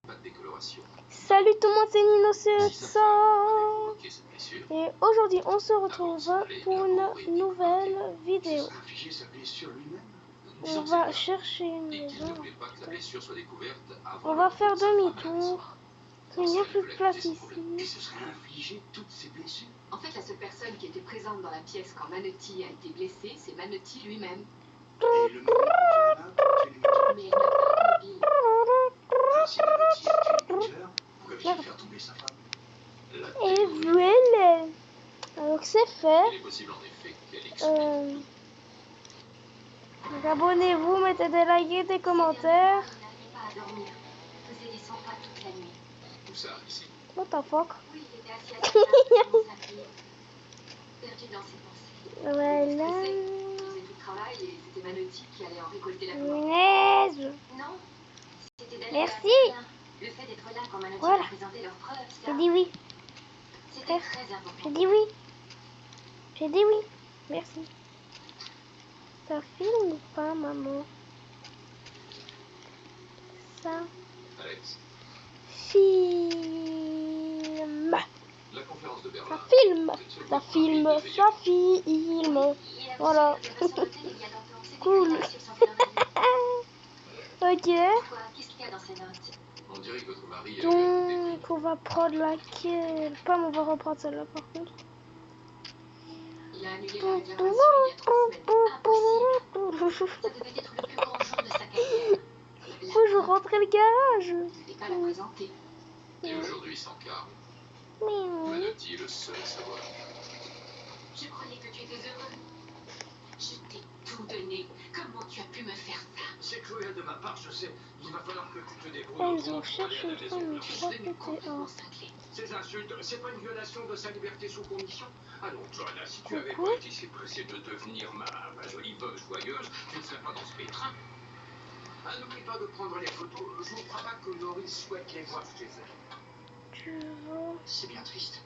Pas de décoloration. Salut tout le monde, c'est Nino Si ça Cessa. avait provoqué cette blessure, Et aujourd'hui, on se retrouve pour une nouvelle vidéo. Ça a infligé sa blessure lui-même. disons On que c'est va le cas. chercher une Et qu'il ne maison. voulait pas que la blessure soit découverte avant On le va retour faire de sa femme à la demi-tour. maison. Il n'y a Dans ce cas, plus il de fallait place accuser son ici. problème. Et ce serait infliger toutes ces blessures. En fait, la seule personne qui était présente dans la pièce quand Manotti a été blessé, c'est Manotti lui-même. Et le moment où Johanna a tué les Mingers. Mais il n'a pas de mobile. Alors si Manotti a tué les Mingers, pourquoi veut-il faire tomber sa femme? La Et théorie, voilà. Alors c'est il fait. est possible en effet qu'elle explique tout. Donc abonnez-vous, mettez des likes, des commentaires. Il n'arrivait pas à dormir. Il faisait des 100 pas toute la nuit. Tout ça ici. What the fuck. Oui, il était assis à sa table devant sa fille, perdu dans ses pensées. Voilà. Il faisait tout le travail et c'était Manotti qui allait en récolter la commande. Punaise. Non, c'était d'aller Merci. à la- Le fait d'être là quand Manotti Voilà. a présenté leurs preuves, J'ai ça, dit oui. c'était très important. J'ai dit oui. J'ai dit oui. Merci. Ça filme ou pas, maman? Ça Alex, filme. la conférence de Ça Berlin. filme. que tu Ça vois, filme. Paris devait y Ça aller. filme. Il a vu Voilà. ce qu'il y avait sur l'hôtel il y a longtemps. C'était Cool. écrit là sur son calendrier. Ok. Pourquoi? Qu'est-ce qu'il y a dans ces notes? On dirait que votre mari a eu un dépris. Donc, on va prendre laquelle? Pas, on va reprendre celle-là par contre. Il a annulé la réservation il y a 3 semaines. Impossible. Ça devait être le plus grand jour de sa carrière. Faut que je rentre le garage. Il n'était pas la présenter. Et aujourd'hui, sans Karl, Miaou. Manotti est le seul à savoir. Je croyais que tu étais heureux. Je t'ai tout donné. Comment tu as pu me faire ça? C'est cruel de ma part, je sais. Il va falloir que tu te débrouilles Elles autrement ont pour aller cherché à la une maison. femme, mais Je pas vais me pété complètement un. cinglé. Ces insultes, c'est pas une violation de sa liberté sous condition? Allons, Johanna, si tu avais Coucou. pas été si pressée de devenir ma jolie veuve joyeuse, tu ne serais pas dans ce pétrin. Ah, n'oublie pas de prendre les photos. Je ne crois pas que Laurie souhaite les voir chez elle. Tu veux C'est bien triste.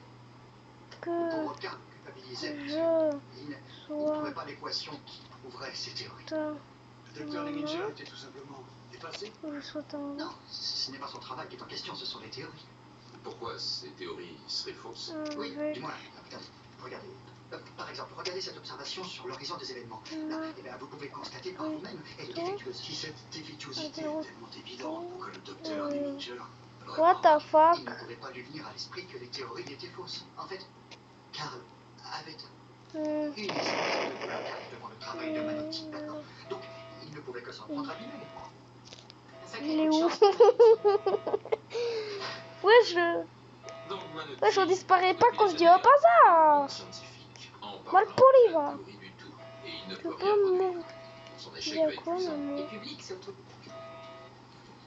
que Pour Karl culpabilisait, je il ne sois trouvait pas d'équation qui prouverait ses théories. ta Le docteur Lemminger était tout simplement dépassé. ou je sois ta Non, ce n'est pas son travail qui est en question, ce sont les théories. Pourquoi ces théories seraient fausses? Oui, avec du moins, regardez. Par exemple, regardez cette observation sur l'horizon des événements. Là, eh bien, vous pouvez constater par vous-même, elle est défectueuse. Si cette défectuosité est tellement évidente pour que le docteur Lemminger What the fuck? il ne pourrait pas lui venir à l'esprit que les théories étaient fausses. En fait, Karl avait une licence de placard devant le travail de Manotti, d'accord? Donc, il ne pouvait que s'en prendre à lui-même. Un sacré Il est coup de où? chance pour Manotti. Donc Manotti Wesh, on disparaît pas depuis quand des je dis au années, hasard. un scientifique, en Mal parlant poli, de la va. théorie du tout. Et il ne Tu peut peux rien me produire. Son échec Il y a va être quoi, cuisant. maman? Et public surtout.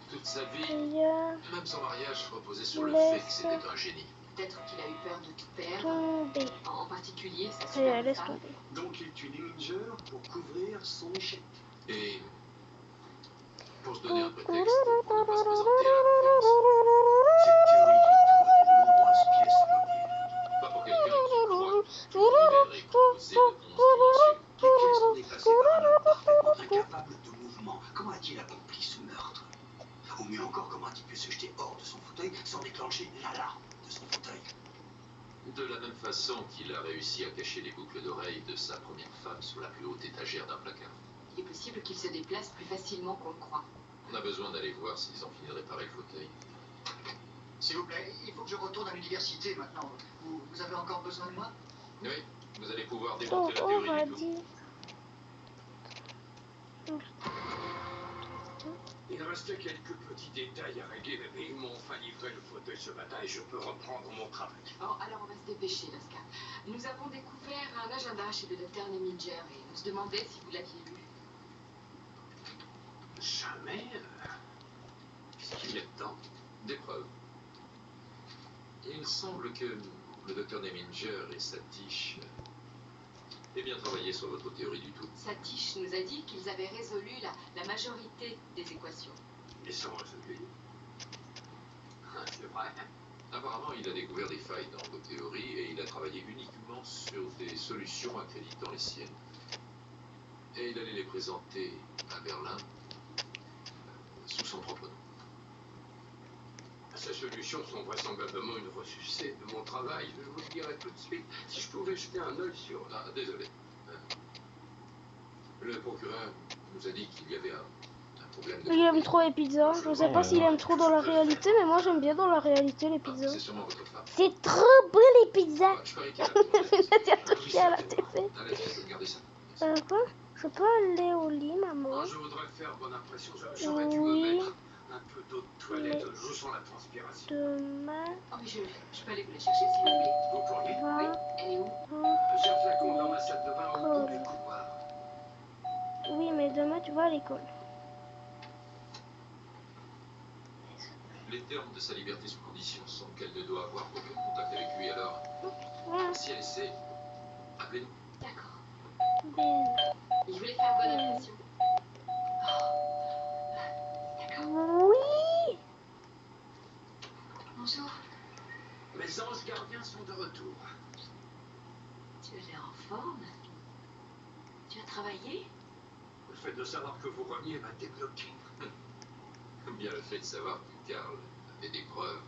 Toute sa vie, Il y a même son mariage reposait sur le fait que laisse c'était un génie. Peut-être qu'il a eu peur de tout perdre, tomber. en particulier sa Allez, superbe laisse femme. tomber. Donc, il tue Lemminger pour couvrir son échec. Et pour se donner un prétexte pour ne pas se présenter à la conférence. Cette théorie du tout a de nombreuses pièces mobiles. Pas pour quelqu'un qui croit que l'univers est composé de 11 dimensions. Les pièces sont déplacées par un homme parfaitement incapable de mouvement. Comment a-t-il accompli ce meurtre? Ou mieux encore, comment a-t-il pu se jeter hors de son fauteuil sans déclencher l'alarme de son fauteuil? De la même façon qu'il a réussi à cacher les boucles d'oreilles de sa première femme sur la plus haute étagère d'un placard. Il est possible qu'il se déplace plus facilement qu'on le croit. On a besoin d'aller voir s'ils ont fini de réparer le fauteuil. S'il vous plaît, il faut que je retourne à l'université maintenant. Vous avez encore besoin de moi? Oui, vous allez pouvoir Oh, démonter la on théorie m'a du tout. dit. Il restait quelques petits détails à régler, mais ils m'ont enfin livré le fauteuil ce matin et je peux reprendre mon travail. Bon, alors on va se dépêcher, Lascar. Nous avons découvert un agenda chez le docteur Lemminger et on se demandait si vous l'aviez lu. Jamais. Qu'est-ce qu'il y a dedans? Des preuves. Il semble que le docteur Lemminger et sa tiche aient bien travaillé sur votre théorie du tout. Satish nous a dit qu'ils avaient résolu la majorité des équations. Ils sont résolus. Ah, c'est vrai. Apparemment, il a découvert des failles dans vos théories et il a travaillé uniquement sur des solutions accréditant les siennes. Et il allait les présenter à Berlin sous son propre nom. Ces solutions sont vraisemblablement une ressucée de mon travail. Je vous le dirai tout de suite. Si je pouvais jeter un œil sur... Ah, désolé. Le procureur nous a dit qu'il y avait un problème de... Il aime trop les pizzas. Je sais pas s'il aime trop dans la réalité, mais moi j'aime bien dans la réalité les Ah, pizzas. c'est sûrement votre femme. C'est trop beau les pizzas. Ah, je parie qu'il a J'ai à la télé. Alex, je peux garder ça. Quoi? Je peux aller au lit, maman? Ah, je voudrais faire bonne impression. J'aurais dû me Oui. mettre un peu d'eau de toilette. Je sens la transpiration. Demain Oh, mais je peux aller vous la chercher si vous voulez. Vous pourriez? va Oui, elle est où? J'ai un flacon dans ma salle de bain au bout du couloir. Oui, mais demain tu vas à l'école. Les termes de sa liberté sous condition sont qu'elle ne doit avoir aucun contact avec lui. Alors, Voilà. si elle essaie, appelez-nous. D'accord. Ben, Je voulais faire bonne impression. D'accord. oui. Bonjour. Mes anges gardiens sont de retour. Tu as l'air en forme. Tu as travaillé? Le fait de savoir que vous reveniez m'a débloqué. Bien le fait de savoir que Karl avait des preuves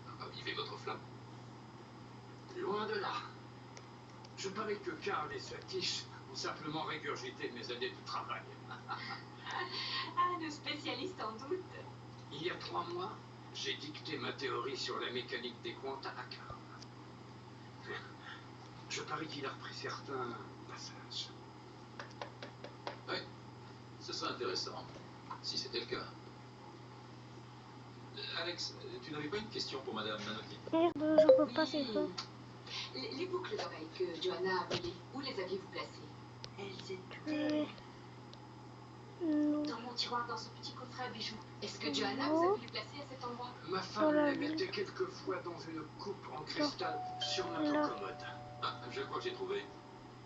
à raviver votre flamme. Loin de là. Je parie que Karl et sa quiche ont simplement régurgité mes années de travail. Ah, le spécialiste en doute. Il y a 3 mois, j'ai dicté ma théorie sur la mécanique des quantas à Karl. Je parie qu'il a repris certains passages. Oui, ce serait intéressant, si c'était le cas. Alex, tu n'avais pas une question pour Madame Manotti? Merde, je peux pas, c'est faux. Les boucles d'oreilles que Johanna a volées, où les aviez-vous placées? Elles étaient Non. dans mon tiroir, dans ce petit coffret à bijoux. Est-ce que Johanna vous a vu les placer à cet endroit? Ma femme les mettait quelquefois dans une coupe en cristal sur notre Là. commode. Ah, je crois que j'ai trouvé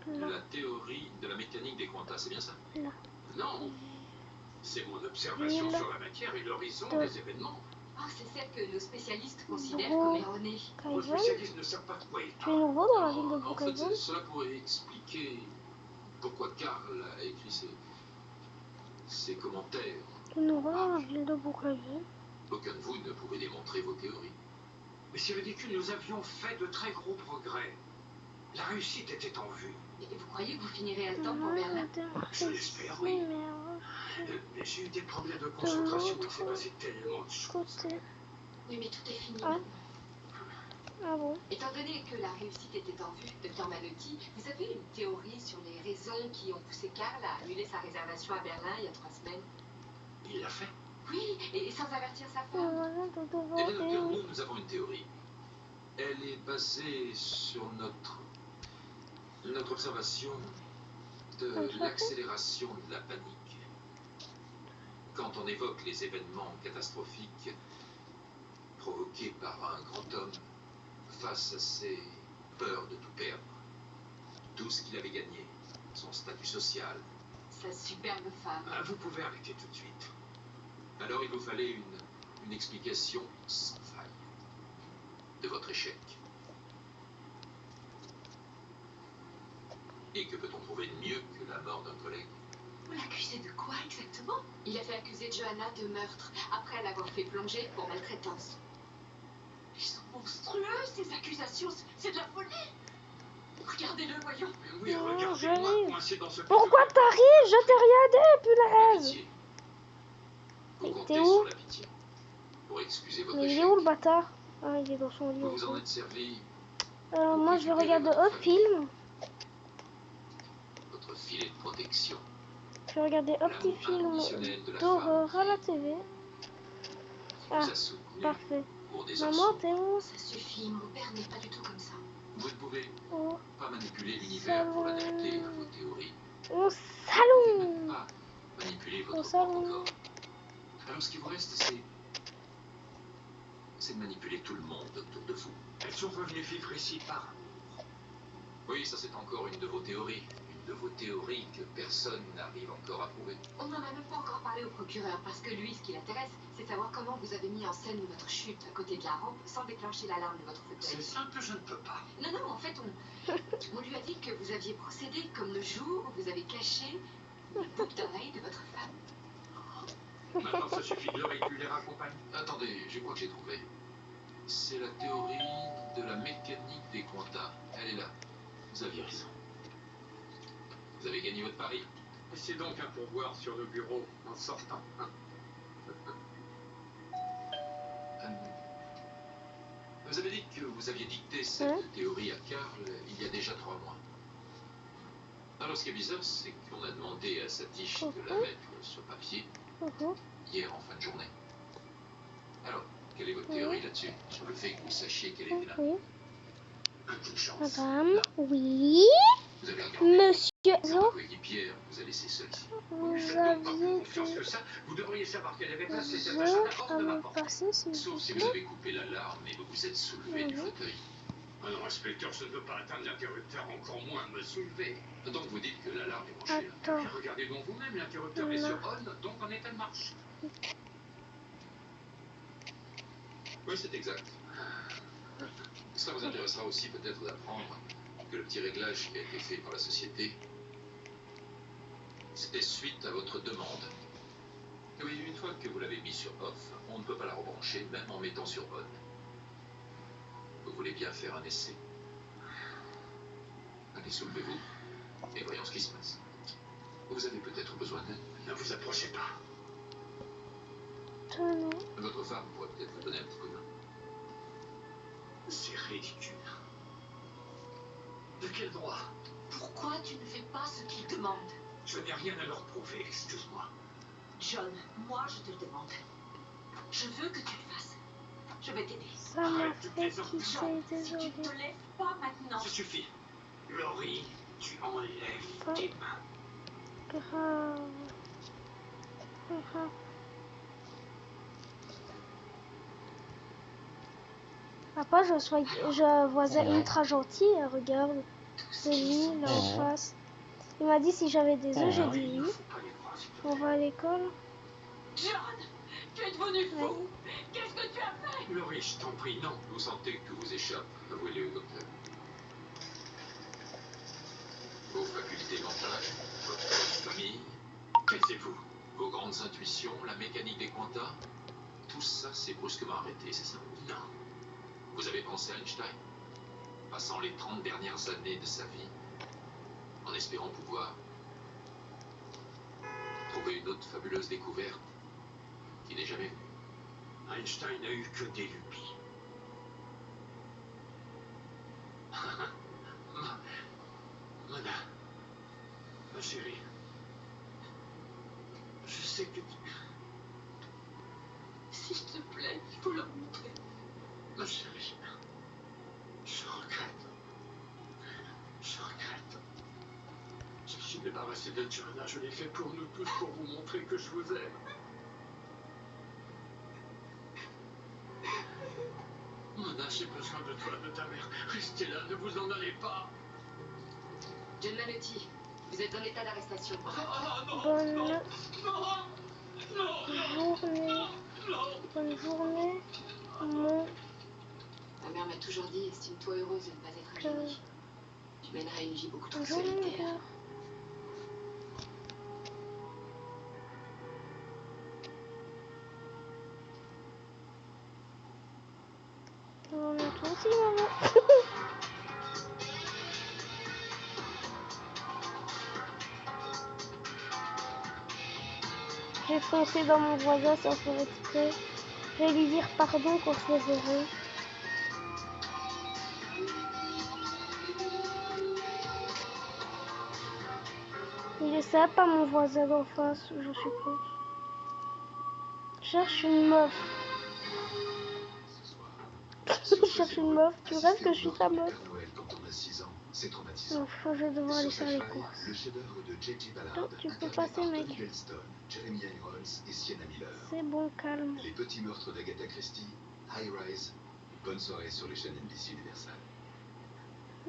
la théorie de la mécanique des quantas, c'est bien ça? Là. Non, c'est mon observation sur la matière et l'horizon des événements. Ah, c'est celle que nos spécialistes considèrent Gros. comme erronée. Vos Kaizen, spécialistes ne savent pas de quoi ils tu es parlent. nouveau dans la ville de En fait, Brookhaven? cela pourrait expliquer pourquoi Karl a écrit ces commentaires. Tu es nouveau dans la ville de Brookhaven? Aucun de vous ne pouvait démontrer vos théories. Mais c'est ridicule, nous avions fait de très gros progrès. La réussite était en vue. Et vous croyez que vous finirez à temps pour Berlin? Je l'espère, oui. Mais j'ai eu des problèmes de concentration, il s'est passé tellement de choses. Côté. Oui, mais tout est fini Ah. maintenant. Ah bon? Étant donné que la réussite était en vue, Dr Manotti, vous avez une théorie sur les raisons qui ont poussé Karl à annuler sa réservation à Berlin il y a 3 semaines? Il l'a fait. Oui, et sans avertir sa Ah, femme. voilà, de Eh devoir bien, docteur, des... nous avons une théorie. Elle est basée sur notre observation de l'accélération de la panique. Quand on évoque les événements catastrophiques provoqués par un grand homme face à ses peurs de tout perdre, tout ce qu'il avait gagné, son statut social. Sa superbe femme. Ah, vous pouvez arrêter tout de suite. Alors il vous fallait une explication sans faille de votre échec. Et que peut-on trouver de mieux que la mort d'un collègue? Vous l'accusez de quoi exactement? Il a fait accuser Johanna de meurtre, après l'avoir fait plonger pour maltraitance. Elles sont monstrueuses, ces accusations, c'est de la folie. Regardez-le, voyons. Oui, Non, regardez-moi j'arrive. coincé dans ce... Pourquoi t'arrives? Je t'ai rien dit, La punaise! pitié. Vous Mais comptez t'es où? sur la pitié pour excuser votre Mais il échec. est où le bâtard? Ah, il est dans son lit. Vous vous en aussi. êtes servi Moi je vais regarder un film. votre filet de protection. Je vais regarder un petit film d'horreur à la TV. Ah, Vous a soutenu parfait. pour des Maman, actions. t'es où? Ça suffit, mon père n'est pas du tout comme ça. Vous ne pouvez Oh, pas manipuler l'univers pour l'adapter à vos théories. au Vous ne salon! pouvez même pas manipuler Au votre salon. propre corps. Alors ce qui vous reste, c'est de manipuler tout le monde autour de vous. Elles sont revenues vivre ici par amour. Oui, ça c'est encore une de vos théories. Une de vos théories que personne n'arrive encore à prouver. On n'en a même pas encore parlé au procureur, parce que lui, ce qui l'intéresse, c'est savoir comment vous avez mis en scène votre chute à côté de la rampe sans déclencher l'alarme de votre C'est fauteuil. simple, je ne peux pas. Non, non, en fait, on lui a dit que vous aviez procédé comme le jour où vous avez caché les boucles d'oreilles de votre femme. Maintenant, ça suffit de le réguler, accompagne. Attendez, je crois que j'ai trouvé. C'est la théorie de la mécanique des quantas. Elle est là. Vous aviez raison. Vous avez gagné votre pari. C'est donc un pourboire sur nos bureaux en sortant. Vous avez dit que vous aviez dicté cette théorie à Karl il y a déjà 3 mois. Alors ce qui est bizarre, c'est qu'on a demandé à Satish de la mettre sur papier hier en fin de journée. Alors, quelle est votre théorie là-dessus? Sur le fait que vous sachiez qu'elle était là? Un coup de chance. Madame, oui. Vous avez regardé. Monsieur C'est Zo, votre coéquipière vous a laissé seul ici. vous Faites donc pas plus aviez confiance que dit ça. Vous devriez savoir qu'elle avait passé cet Zo agenda hors à de ma me portée. passer, s'il Sauf vous si vous plaît. avez coupé l'alarme et vous vous êtes soulevé du fauteuil. Ah non, inspecteur, je ne veux pas atteindre l'interrupteur, encore moins me soulever. Donc vous dites que l'alarme est branchée là. Attends. Mais regardez donc vous-même, l'interrupteur est sur on, donc en état de marche. Oui, c'est exact. Ça vous intéressera aussi peut-être d'apprendre que le petit réglage qui a été fait par la société, c'était suite à votre demande. Oui, une fois que vous l'avez mis sur off, on ne peut pas la rebrancher, même en mettant sur on. Vous voulez bien faire un essai? Allez, soulevez-vous et voyons ce qui se passe. Vous avez peut-être besoin d'aide. Ne vous approchez pas. Tenez. Votre femme pourrait peut-être vous donner un petit coup de main. C'est ridicule. De quel droit? Pourquoi tu ne fais pas ce qu'il demande? Je n'ai rien à leur prouver, excuse-moi. John, moi je te le demande. Je veux que tu le fasses. Je vais t'aider. Ça m'a fait kiffer, John, si tu désolé. ne te lèves pas maintenant. Ça suffit. Laurie, tu enlèves Oh. tes mains. Grave. Grave. Papa, je voisais ultra gentil, regarde. C'est lui, là en face. Il m'a dit si j'avais des œufs, j'ai dit Il ne oui. faut pas les croire, s'il te On plaît. va à l'école. John, tu es devenu fou. Qu'est-ce que tu as fait? Laurie, je t'en prie, non. Vous sentez que tout vous échappe. Avouez-le au docteur. Vos facultés mentales, votre famille, Taisez-vous. vos grandes intuitions, la mécanique des quantas, tout ça s'est brusquement arrêté, c'est ça? Non. Vous avez pensé à Einstein, passant les 30 dernières années de sa vie en espérant pouvoir trouver une autre fabuleuse découverte qui n'est jamais venue. Einstein n'a eu que des lubies. Mona, ma chérie, je sais que tu... S'il te plaît, il faut leur montrer. Ma chérie, je regrette. Je regrette. Je me suis débarrassé de Joanna, je l'ai fait pour nous tous, pour vous montrer que je vous aime. Mona, j'ai besoin de toi, de ta mère. Restez là, ne vous en allez pas. John Malotti, vous êtes en état d'arrestation. Ah non, Bonne non, non, non, journée. non. Bonne journée. Mon Ma mère m'a toujours dit, estime-toi heureuse de ne pas être un cœur. génie. Tu mènerais une vie beaucoup trop Bonne journée, mon solitaire. cœur. On est toi aussi, maman. J'ai foncé dans mon voisin sans faire exprès. Je vais lui dire pardon quand je le verrai. Il est sympa, mon voisin d'en face, je suppose. Je cherche une meuf. Je cherche une meuf. Tu rêves que je suis ta meuf? C'est traumatisant. Enfin, je vais devoir aller faire les courses. Le chef-d'œuvre de J.J. Ballard, Toi, tu peux incarné passer, par mec. Tony Gelston, Jeremy Irons et Sienna Miller. C'est bon, calme. Les petits meurtres d'Agatha Christie, High Rise. Bonne soirée sur les chaînes NBC Universal.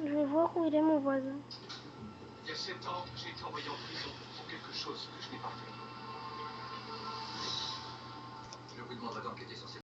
Je vais voir où il est, mon voisin. Il y a 7 ans, j'ai été envoyé en prison pour quelque chose que je n'ai pas fait. Je vous demanderai d'enquêter sur ces